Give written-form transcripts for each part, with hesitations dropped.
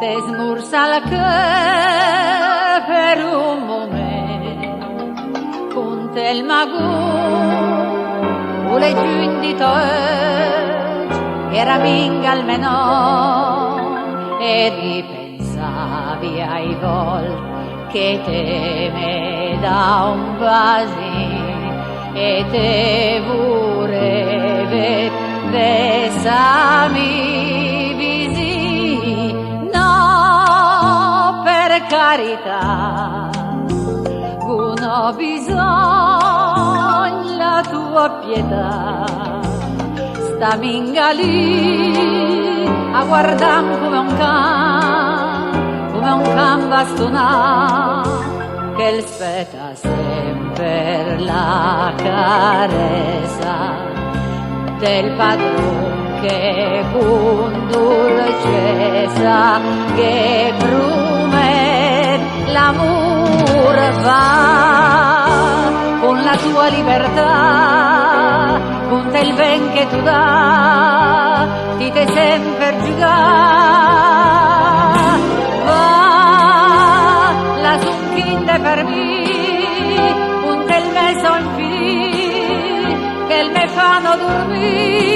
te smursa el cœur per un moment, con tel magur, le giun di tot, era minga al menon, e ripensavi ai vol che te me da un basin, e te vorreve besami visi, no, per carità, non ho bisogno la tua pietà, sta minga lì a guardare come un can bastonato, che aspetta sempre la carezza del padron che con dolcezza che promet l'amor va, con la tua libertà, con te il ben che tu dà, ti te sempre giocare, va la succhinde per me, con te il meso infinito, che il me fanno dormire.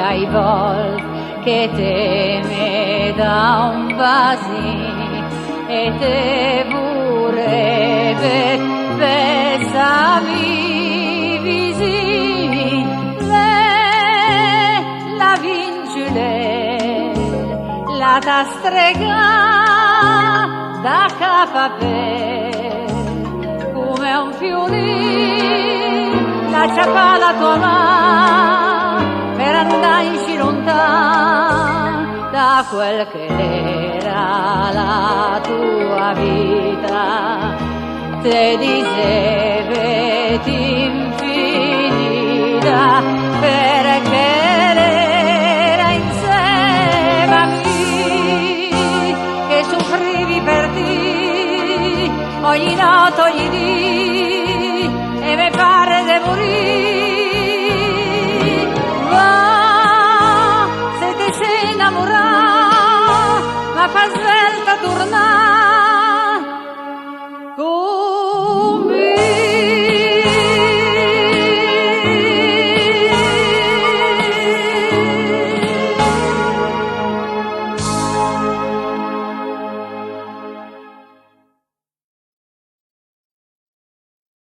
Ai vol che te me da un basin, e te vorreve besami visi, la vincile la ta strega da capa per come un fiorino, la ciappa la tua mano per andarci lontano da quel che era la tua vita, te diseveti infinita, perché era insieme a me, che soffrivi per te ogni notte, ogni dì, e mi fa